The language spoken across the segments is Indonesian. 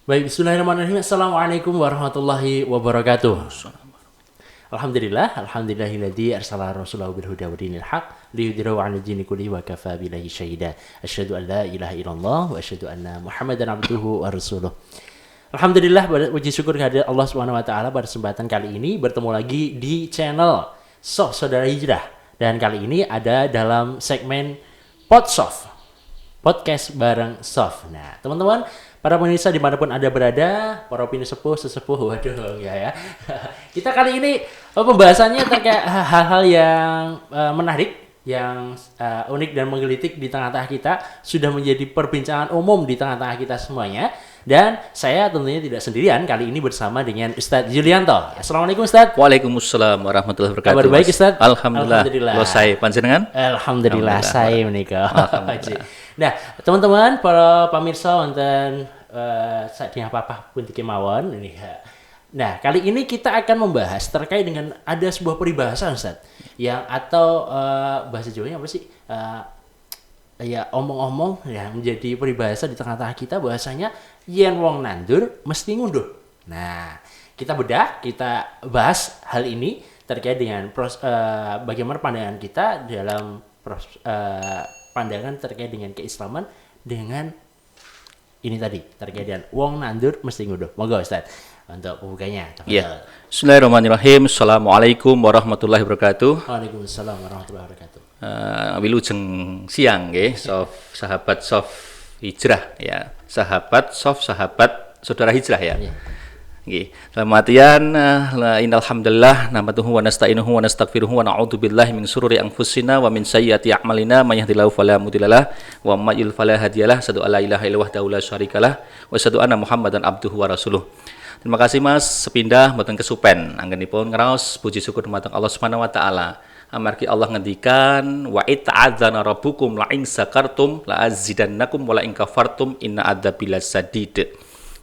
Baik, bismillahirrahmanirrahim. Assalamualaikum warahmatullahi wabarakatuh. Alhamdulillahilladzi arsala rasulahu bil huda wa dinil haq liyudhhirahu 'alal dini kullihi wa kafaa billahi syahida. Asyhadu an la ilaha illallah wa asyhadu anna Muhammadan abduhu wa rasuluh. Alhamdulillah, puji syukur kehadirat Allah Subhanahu wa taala pada kesempatan kali ini bertemu lagi di channel Sof Saudara Hijrah. Dan kali ini ada dalam segmen Podsof, podcast bareng Sof. Nah, teman-teman, para pemirsa dimanapun Anda berada, para opini sesepuh, waduh ya. Kita kali ini pembahasannya terkait hal-hal yang menarik, yang unik dan menggelitik di tengah-tengah kita, sudah menjadi perbincangan umum di tengah-tengah kita semuanya. Dan saya tentunya tidak sendirian, kali ini bersama dengan Ustadz Yulianto. Assalamualaikum Ustadz. Waalaikumsalam warahmatullahi wabarakatuh. Kabar baik Ustadz? Alhamdulillah. Lo saya panjenengan? Alhamdulillah saya menikah. Nah, teman-teman, para pemirsa wonten sadaya apa pun dikemawon ini. Nah, kali ini kita akan membahas terkait dengan ada sebuah peribahasa Ustaz, yang atau bahasa Jawanya apa sih? Ya omong-omong ya menjadi peribahasa di tengah-tengah kita, bahasanya yen wong nandur mesti ngunduh. Nah, kita bedah, kita bahas hal ini terkait dengan bagaimana pandangan kita dalam pandangan terkait dengan keislaman dengan ini tadi terkait dengan wong nandur mesti ngunduh. Monggo Ustaz untuk pembukanya. Ya. Bismillahirrahmanirrahim. Assalamualaikum warahmatullahi wabarakatuh. Waalaikumsalam warahmatullahi wabarakatuh. Wilujeng siang nggih, sahabat Sof Hijrah ya. Sahabat saudara hijrah ya. Nggih. Dalam artian innal hamdalillah nahmaduhu wa nasta'inuhu wa nastaghfiruhu wa na'udzu billahi min syururi anfusina wa min sayyiati a'malina may yahdihillahu fala mudhillalah wa may yudhlil fala hadiyalah. Asyhadu an la ilaha illallah wahdahu la syarikalah wa asyhadu anna Muhammadan abduhu wa rasuluh. Terima kasih Mas sepindah mboten kesupen anggenipun ngraos puji syukur dumateng Allah Subhanahu wa taala. Amargi Allah ngendikan wa ita'adzana rabbukum la in sakartum la azidannakum wa la in kafartum inna adzabi lasadid.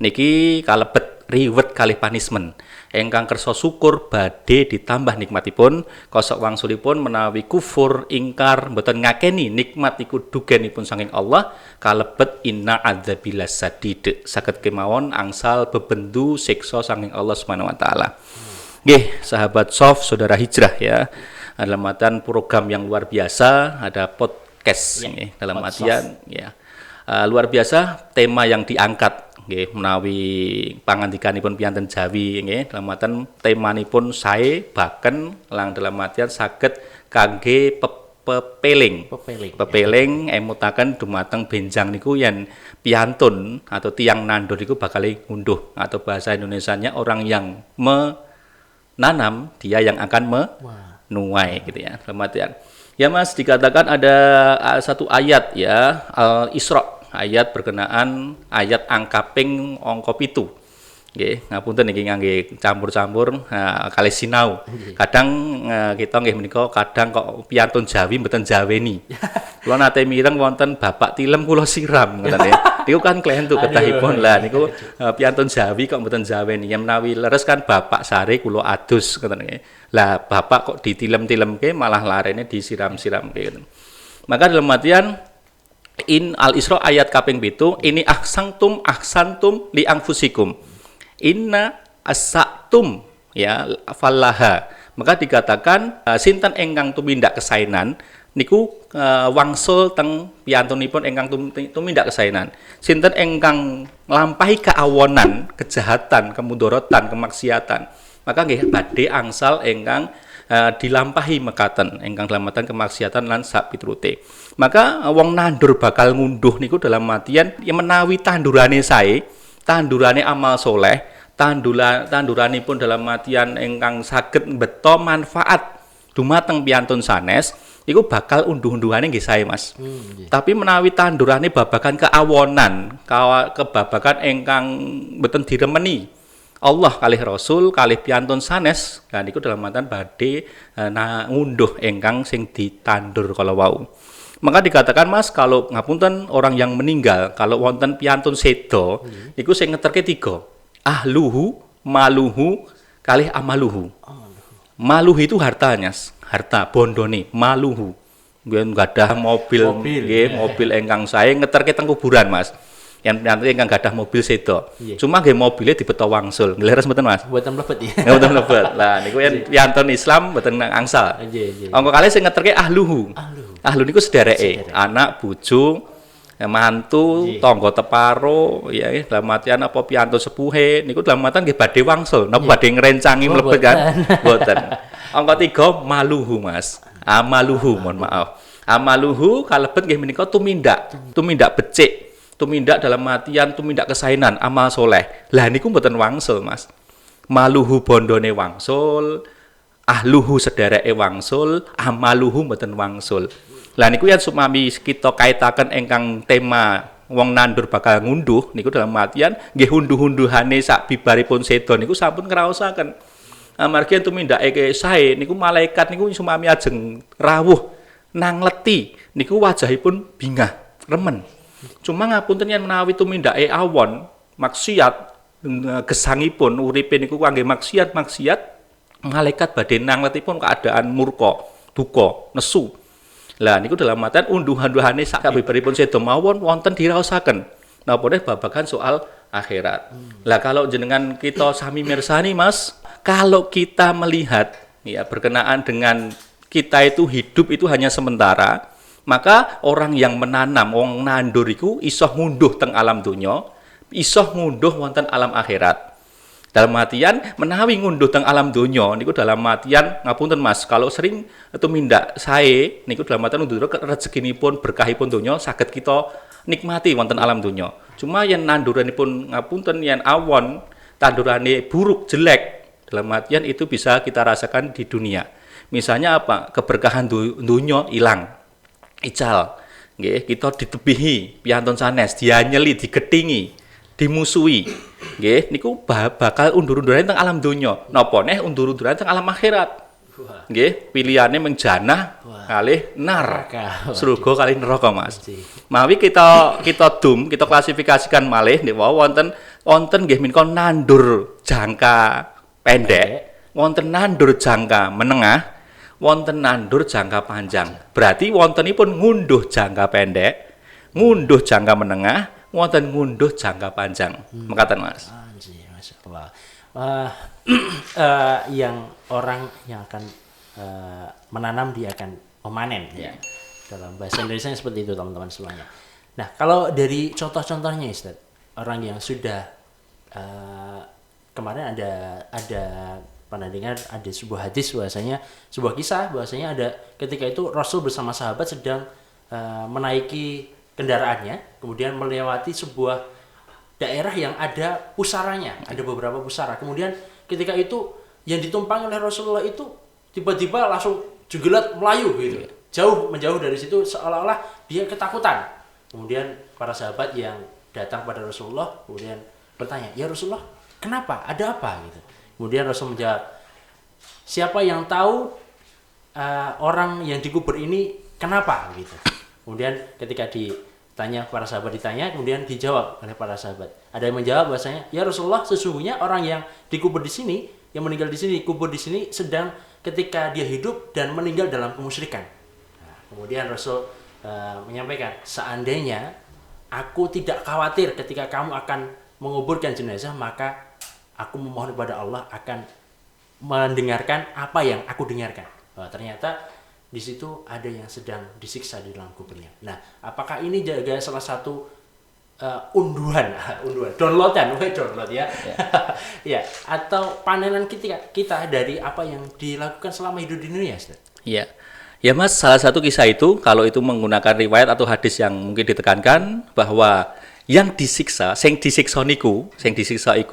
Niki kalebet reward kalih punishment. Engkang kersa syukur badhe ditambah nikmatipun, kosok wangsulipun menawi kufur ingkar mboten ngakeni nikmat iku dugenipun saking Allah, kalebet inna adzabi lasadid. Saged kemawon angsal bebendu siksa saking Allah Subhanahu wa taala. Nggih, sahabat Sof Saudara Hijrah ya. Dalam artian program yang luar biasa, ada podcast ya, dalam artian ya. Luar biasa tema yang diangkat nggih menawi pangandikanipun piyanten Jawi nggih, dalam artian temanipun sae baken lang dalam artian saged kangge pepeling emutaken dumateng benjang niku yen piantun atau tiang nandur niku bakal ngunduh, atau bahasa Indonesianya orang yang menanam dia yang akan menuai gitu ya. Dalam artian ya Mas, dikatakan ada satu ayat ya, Al-Isra, ayat berkenaan ayat angka ping angka 7. Nggih, ngapunten niki ngangge campur-campur kalih sinau. Kadang kita nggih menika kadang kok piantun Jawi mboten jaweni. Kula nate mireng wonten bapak tilem kula siram ngoten ya. Niku kan klentu ketahipun lah niku piantun Jawi kok mboten jaweni. Yen menawi leres kan bapak sare kula adus ngoten nggih. Lah bapak kok ditilem-tilemke malah larene disiram-siramke ngoten. Maka dalam artian in Al-Isra ayat kaping 7, ini ahsantum li anfusikum. Inna asaktum ya fallaha. Maka dikatakan sinten engkang tumindak kesainan niku wangsul teng piyantunipun engkang tumindak kesainan. Sinten engkang nglampahi keawonan, kejahatan, kemudorotan, kemaksiatan. Maka nggih badhe angsal engkang dilampahi mekaten engkang dalamatan kemaksiatan lan sak piturute. Maka wong nandur bakal ngunduh niku dalam artian ya menawi tandurane sae, tandurane amal soleh, tanduranipun dalam artian engkang saged mbeta manfaat dumateng piantun sanes, iku bakal unduh-unduhane nggih sae Mas. Tapi menawi tandurane babagan keawonan, kebabagan engkang mboten diremeni Allah kalih Rasul kalih piantun sanes, kan niku dalam artian badhe ngunduh engkang sing ditandur kala wau. Maka dikatakan Mas, kalau ngapunten orang yang meninggal, kalau wonten piantun sedo, niku sing ngeterke 3. Ahluhu, maluhu, kalih amaluhu. Maluhu itu hartanya, harta bondone, maluhu. Nggih gadah mobil nggih, mobil engkang sae ngeterke teng kuburan Mas. Yang nanti ingkang gadah mobil sedo. Nggih. Cuma nggih mobile dibeto wangsul. Ngleres mboten Mas? Mboten mlebet ya. Mboten mlebet. Lah niku yen piantun Islam mboten angsal. Nggih. Angka kalih sing ngeterke ahluhu. Ahluhu. Ahlu niku sedereke, Sederek. anak, bojo, mantu, Nggih. tangga teparo, ya dalam artian apa piantun sepuhe niku dalam artian nggih badhe wangsul, napa badhe ngrencangi Oh, mlebet kan? boten. Mboten. Angka 3 maluhu Mas. Amaluhu, mohon maaf. Amaluhu kalebet nggih menika tumindak becik, tumindak dalam artian tumindak kesainan, amal soleh. Lah niku mboten wangsul, Mas. Maluhu bondone wangsul, ahluhu sedereke wangsul, amaluhu mboten wangsul. Lah niku yen sumami kita kaitaken ingkang tema wong nandur bakal ngunduh niku dalam artian nggih hunduh-hunduhane sak bibaripun sedo niku sampun ngraosaken. Amargi yen tumindake sae niku malaikat niku sumami ajeng rawuh nang leti niku wajahipun bingah, remen. Cuma ngapunten yen menawi tumindake awon, maksiat gesangipun uripe niku kangge maksiat, malaikat badhe nang letipun keadaan murka, duka, nesu. Lah niku dalam artian unduh-unduhane sak bibaripun sedo mawon wonten diraosaken. Napa babagan soal akhirat. Lah kalau jenengan kita sami mirsani Mas, kalau kita melihat ya berkenaan dengan kita itu hidup itu hanya sementara, maka orang yang menanam, wong nandur iku iso ngunduh teng alam donya, iso ngunduh wonten alam akhirat. Dalam artian menawi ngunduh teng alam donya niku dalam artian ngapunten Mas, kalau sering tumindak sae niku dalam artian nundur rezekinipun berkahipun donya saged kita nikmati wonten alam donya. Cuma yen nanduranipun ngapunten yen awon, tandurane buruk, jelek, dalam artian itu bisa kita rasakan di dunia. Misalnya apa? Keberkahan dunia hilang. Ical. Nggih, kita ditebihi piantun sanes, dianyeli, digetingi, dimusuhi. Nggih, niku bakal undur-unduran teng alam donya. Napa neh undur-unduran teng alam akhirat. Nggih, pilihane menjanah kalih nar. Surga kalih neraka, Mas. Mawi kita klasifikasikan malih nek wonten nggih menika nandur jangka pendek, wonten nandur jangka menengah, wonten nandur jangka panjang. Berarti wontenipun ngunduh jangka pendek, ngunduh jangka menengah, wonten ngunduh jangka panjang. Mekaten Mas. Anjir, Masya Allah. Yang orang yang akan menanam dia akan memanen ya. Dalam bahasa Indonesia seperti itu teman-teman semuanya. Nah, kalau dari contoh-contohnya Ustaz, orang yang sudah kemarin ada pernah dengar ada sebuah hadis bahwasanya sebuah kisah bahwasanya ada ketika itu Rasul bersama sahabat sedang menaiki kendaraannya, kemudian melewati sebuah daerah yang ada pusaranya, ada beberapa pusara. Kemudian ketika itu yang ditumpangi oleh Rasulullah itu tiba-tiba langsung jegelat melayu gitu, menjauh dari situ seolah-olah dia ketakutan. Kemudian para sahabat yang datang pada Rasulullah kemudian bertanya, ya Rasulullah, kenapa? Ada apa? Gitu. Kemudian Rasul menjawab, siapa yang tahu orang yang dikubur ini kenapa? Gitu. Kemudian ketika para sahabat ditanya, kemudian dijawab oleh para sahabat. Ada yang menjawab bahwasanya, ya Rasulullah, sesungguhnya orang yang dikubur di sini, yang meninggal di sini, dikubur di sini sedang ketika dia hidup dan meninggal dalam kemusyrikan. Nah, kemudian Rasul menyampaikan, seandainya aku tidak khawatir ketika kamu akan menguburkan jenazah, maka aku memohon kepada Allah akan mendengarkan apa yang aku dengarkan. Ternyata di situ ada yang sedang disiksa di dalam kuburnya. Nah, apakah ini juga salah satu unduhan, download ya, ya, atau panenan kita dari apa yang dilakukan selama hidup di dunia, Ustaz? Iya. Ya Mas, salah satu kisah itu kalau itu menggunakan riwayat atau hadis yang mungkin ditekankan bahwa yang disiksa, sing disiksa iku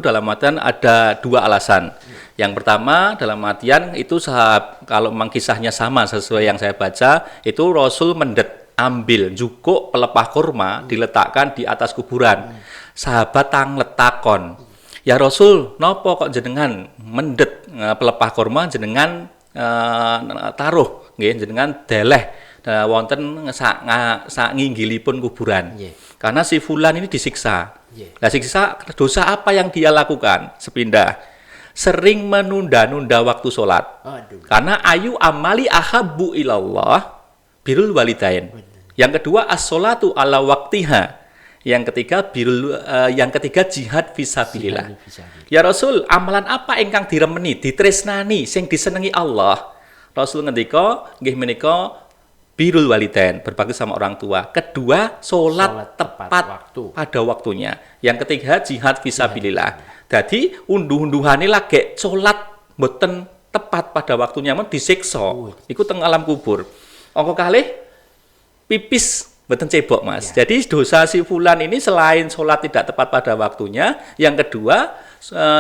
dalam artian ada dua alasan. Yang pertama dalam artian itu kalau memang kisahnya sama sesuai yang saya baca, itu Rasul ambil jukuk pelepah kurma diletakkan di atas kuburan. Sahabat letakon. Ya Rasul, nopo kok jenengan mendet pelepah kurma jenengan taruh nggih jenengan deleh wonten sak nginggilipun kuburan. Karena si fulan ini disiksa. Nah, siksa dosa apa yang dia lakukan? Sepindah sering menunda-nunda waktu sholat. Karena ayu amali ahabbu ilallah birrul walidain. Yang kedua as-sholatu ala waktiha. Yang ketiga yang ketiga jihad fisabilillah. Jihad fisabilillah. Ya Rasul, amalan apa ingkang diremeni, ditresnani, sing disenengi Allah? Rasul ngendika, nggih menika birrul walidain, berbakti sama orang tua. Kedua, salat tepat waktu. pada waktunya. Yang ketiga, jihad fisabilillah. Jadi unduh-unduhane lagi salat mboten tepat pada waktunya men disiksa. Iku teng alam kubur. Angka kalih pipis mboten cebok, Mas. Ya. Jadi dosa si fulan ini selain salat tidak tepat pada waktunya, yang kedua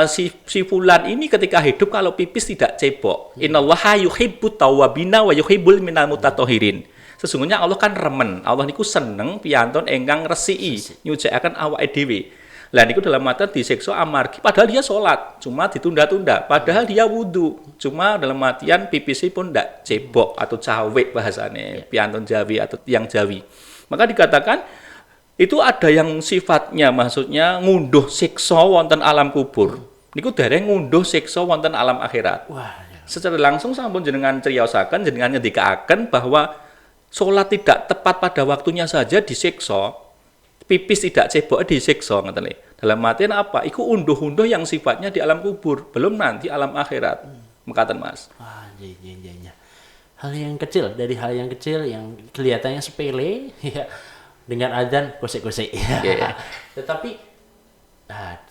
si fulan ini ketika hidup kalau pipis tidak cebok. Innallaha yuhibbut tawwabina wa yuhibbul minal mutatahhirin. Sesungguhnya Allah kan remen. Allah niku seneng piantun ingkang resiki, nyucikaken awake dhewe. Lah niku dalam artian disiksa amargi padahal dia sholat, cuma ditunda-tunda. Padahal dia wudu, cuma dalam artian pipisnya pun ndak cebok atau cawe bahasane, piantun Jawi atau tiang Jawi. Maka dikatakan itu ada yang sifatnya maksudnya ngunduh siksa wonten alam kubur. Niku dereng ngunduh siksa wonten alam akhirat. Wah, ya. Secara langsung sampun jenengan criosaken, jenengan ngendikaaken bahwa sholat tidak tepat pada waktunya saja disiksa, pipis tidak cebok disiksa ngoten lho. Dalam artian apa? Iku unduh-unduh yang sifatnya di alam kubur, belum nanti alam akhirat. Mekaten Mas. Wah, iya. Hal yang kecil, dari hal yang kecil yang kelihatannya sepele, ya, dengan adzan gosek-gosek. Yeah. Tetapi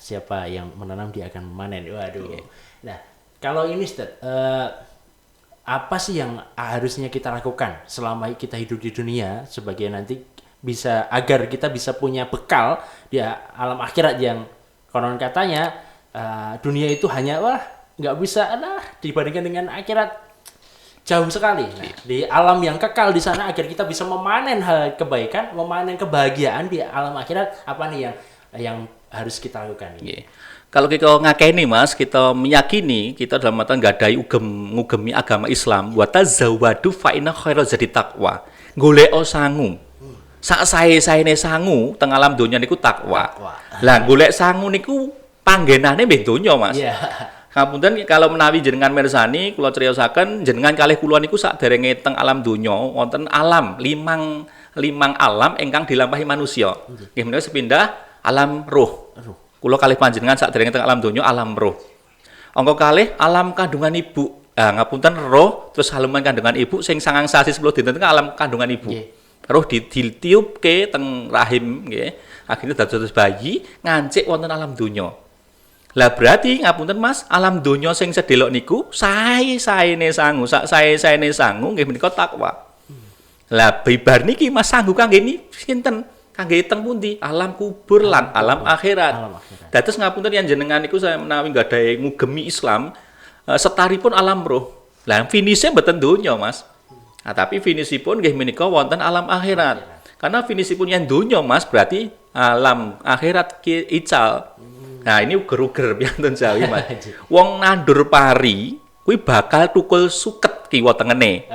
siapa yang menanam dia akan memanen. Waduh. Yeah. Nah, kalau ini Ustaz, apa sih yang harusnya kita lakukan selama kita hidup di dunia sebagai nanti bisa agar kita bisa punya bekal di alam akhirat yang konon katanya dunia itu hanya nggak bisa dibandingkan dengan akhirat jauh sekali. Nah, di alam yang kekal di sana agar kita bisa memanen hal kebaikan, memanen kebahagiaan di alam akhirat, apa nih yang harus kita lakukan? Yeah. Kalau kita ngakeni Mas, kita meyakini kita dalam artian gadai ngugemi agama Islam, wa tazawwadu fa inna khairal zadi taqwa. Golek sangu. Sak sae-saene sangu teng alam donya niku takwa. Lah golek sangu niku panggenane mbeh donya, Mas. Iya. Ngapunten kalau menawi jenengan mirsani kula criosaken jenengan kalih kula niku saderenge teng alam donya wonten alam limang alam ingkang dilampahi manusia. Nggih menika sepindah alam roh. Kula kalih panjenengan saderenge teng alam donya alam roh. Angka kalih alam kandungan ibu. Ngapunten roh terus halaman kandungan ibu sing 9 sasi 10 dinten teng alam kandungan ibu. Roh ditiupke teng rahim nggih. Akhirnya dados bayi ngancik wonten alam donya. Lah berarti ngapunten Mas, alam donya sing sedelok niku sae-saene sangu, sak sae-saene sangu nggih menika takwa. Lah bibar niki Mas sangu kangge sinten? Kangge teng pundi? Alam kubur lan alam akhirat. Dados ngapunten yen jenengan niku saya menawi nggadahi ngugemi Islam, setaripun alam roh. Lah finise mboten donya Mas. Nah, tapi finisipun nggih menika wonten alam akhirat. Karena finisipun yen donya Mas berarti alam akhirat ical. Nah, ini uger-uger piantun Jawi Mas. Wong nandur pari kuwi bakal tukul suket kiwa tengene.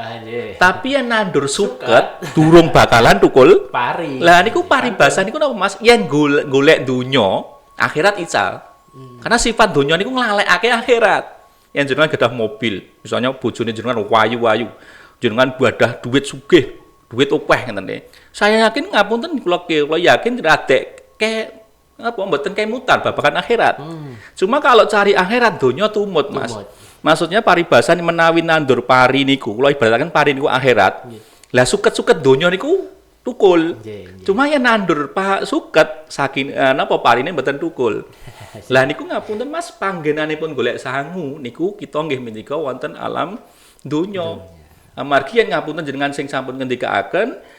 Tapi yen nandur suket durung bakalan tukul pari. Lah niku paribasa niku napa Mas? Yen golek donya, akhirat ical. Karena sifat donya niku nglalekake akhirat. Yen jenengan gadah mobil, misalnya bojone jenengan wayu-wayu, jenengan badah duit sugih, duit akeh ngeten nggih. Saya yakin ngapunten kula yakin radek mboten kemutan babagan akhirat. Cuma kalau cari akhirat donya tumut Mas. Maksudnya paribasan menawi nandur pari niku, kula ibaratkan pari niku akhirat. Lah suket-suket donya niku tukul. Cuma ya nandur suket saking napa parine mboten tukul. Lah niku ngapunten Mas, panggenanipun golek sangu niku kita nggih menika wonten alam donya. Amargi yen ngapunten jenengan sing sampun ngendikaaken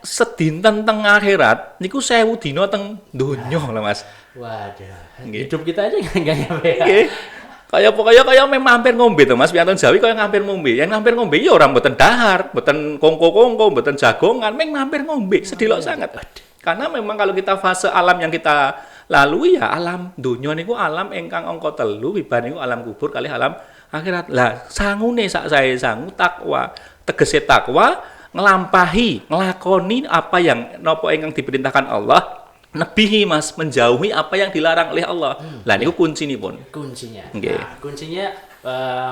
sedinten teng akhirat niku 1000 dina teng donya lho Mas. Waduh. Hidup kita aja enggak nyampe. Nggih. Kaya memang hampir ngombe to Mas, piantun Jawi kaya hampir ngombe. Yang hampir ngombe ya ora mboten dahar, mboten kongko-kongko, mboten jagongan, hampir ngombe, sedilok sangat. Karena memang kalau kita fase alam yang kita lalui ya alam donya niku alam ingkang angka 3, wibar niku alam kubur kalih alam akhirat. Lah sangune sak sae sangu takwa. Tegese takwa nglampahi, nglakoni apa yang napa ingkang diperintahkan Allah, nebihi Mas, menjauhi apa yang dilarang oleh Allah. Lah niku kuncinipun. Kuncinya. Okay. Nah, kuncinya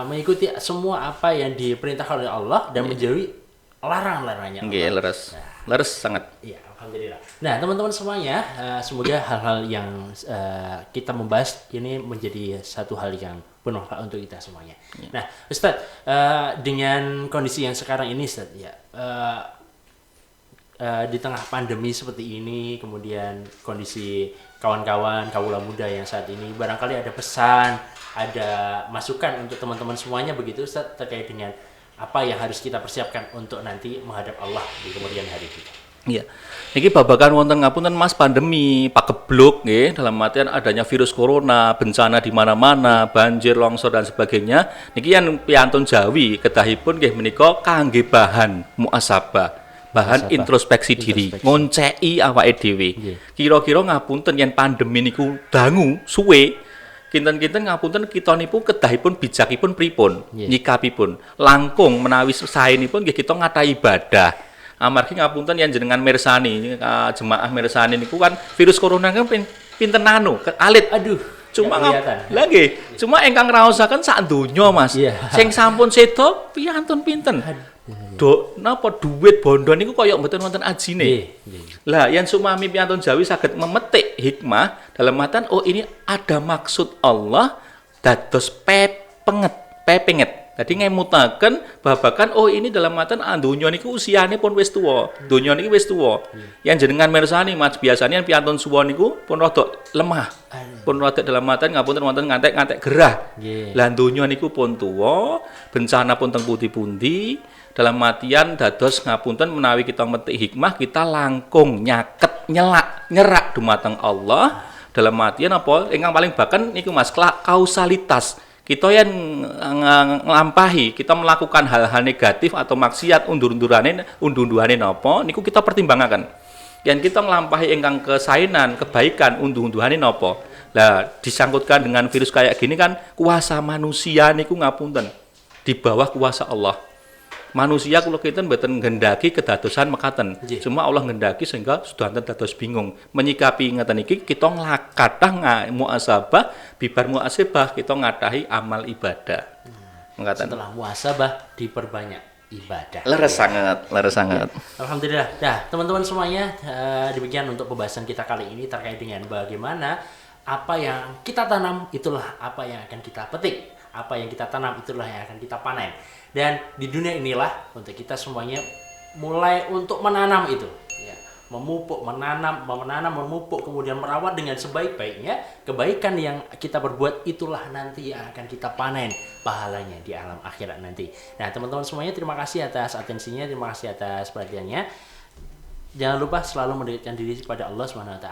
mengikuti semua apa yang diperintahkan oleh Allah dan menjauhi larangan-larangannya. Nggih, leres. Leres sangat. Iya. Alhamdulillah. Nah, teman-teman semuanya, semoga hal-hal yang kita membahas ini menjadi satu hal yang bermanfaat untuk kita semuanya. Ya. Nah, Ustadz, dengan kondisi yang sekarang ini, Ustadz, ya, di tengah pandemi seperti ini, kemudian kondisi kawan-kawan, kaula muda yang saat ini, barangkali ada pesan, ada masukan untuk teman-teman semuanya begitu, Ustadz, terkait dengan apa yang harus kita persiapkan untuk nanti menghadap Allah di kemudian hari kita. Iya. Niki babakan wonten ngapunten Mas pandemi, pakebluk nggih, dalam artian adanya virus corona, bencana di mana-mana, banjir, longsor dan sebagainya. Niki yang piantun Jawi kedahipun nggih menika kangge bahan muasabah, bahan introspeksi diri, ngonceki awake dhewe. Kira-kira ngapunten yen pandemi niku dangu suwe, kinten-kinten ngapunten kita niku kedahipun bijakipun pripun, nyikapipun. Langkung menawi saenipun nggih kita ngata ibadah. Amargi ngapunten yang jenengan mirsani, jemaah mirsani niku kan virus corona kan pinten nano, alit. Aduh, cuma lagi, cuma engkang raosaken sak donya Mas. Sing sampun sedo piantun pinten. Dok, napa duit bondo niku kaya mboten wonten ajine. Lah, yen sumami piantun Jawi saged memetik hikmah dalam artian oh ini ada maksud Allah dados pepinget. Jadi ngemutaken babakan oh ini dalam artian donya niku usiane pun wis tuwa. Donya niki wis tuwa. Yang jenengan mirsani Mas biasanya piantun suwa niku pun rada lemah. Pun rada dalam artian ngapunten wonten ngantek-ngantek gerah. Lah donya niku pun tuwa, bencana pun teng pundi-pundi. Dalam artian dados ngapunten menawi kita metik hikmah kita langkung nyaket nyerak dumateng Allah. Dalam artian apa? Ingkang paling bahkan niku Mas kausalitas. Kita yang nglampahi, kita melakukan hal-hal negatif atau maksiat undur-unduhane napa niku kita pertimbangaken. Yang kita nglampahi ingkang kesainan, kebaikan undur-unduhane napa. Lah disangkutkan dengan virus kayak gini kan kuasa manusia niku ngapunten di bawah kuasa Allah. Manusia kula kinten mboten nggendaki kedadosan mekaten. Cuma Allah nggendaki sehingga sedanten dados bingung. Menyikapi ngeten iki kita kathah muasabah, bibar muasabah kita ngadahi amal ibadah. Setelah muasabah diperbanyak ibadah. Leres sangat. Ya. Alhamdulillah. Nah, teman-teman semuanya, demikian untuk pembahasan kita kali ini terkait dengan bagaimana apa yang kita tanam itulah apa yang akan kita petik. Apa yang kita tanam itulah yang akan kita panen. Dan di dunia inilah untuk kita semuanya mulai untuk menanam itu, ya, memupuk, menanam, memupuk, kemudian merawat dengan sebaik-baiknya. Kebaikan yang kita berbuat itulah nanti yang akan kita panen pahalanya di alam akhirat nanti. Nah, teman-teman semuanya, terima kasih atas atensinya, terima kasih atas perhatiannya. Jangan lupa selalu mendekatkan diri kepada Allah SWT.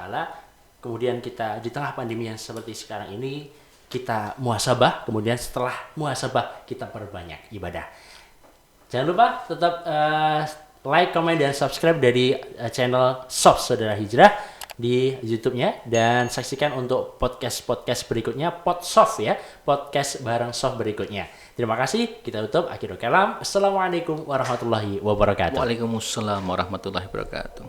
Kemudian kita di tengah pandemi yang seperti sekarang ini, kita muhasabah, kemudian setelah muhasabah kita perbanyak ibadah. Jangan lupa tetap like, comment, dan subscribe dari channel Soft Saudara Hijrah di YouTube-nya, dan saksikan untuk podcast berikutnya Podsoft ya, podcast bareng Soft berikutnya. Terima kasih, kita tutup akhirul kalam. Assalamualaikum warahmatullahi wabarakatuh. Waalaikumsalam warahmatullahi wabarakatuh.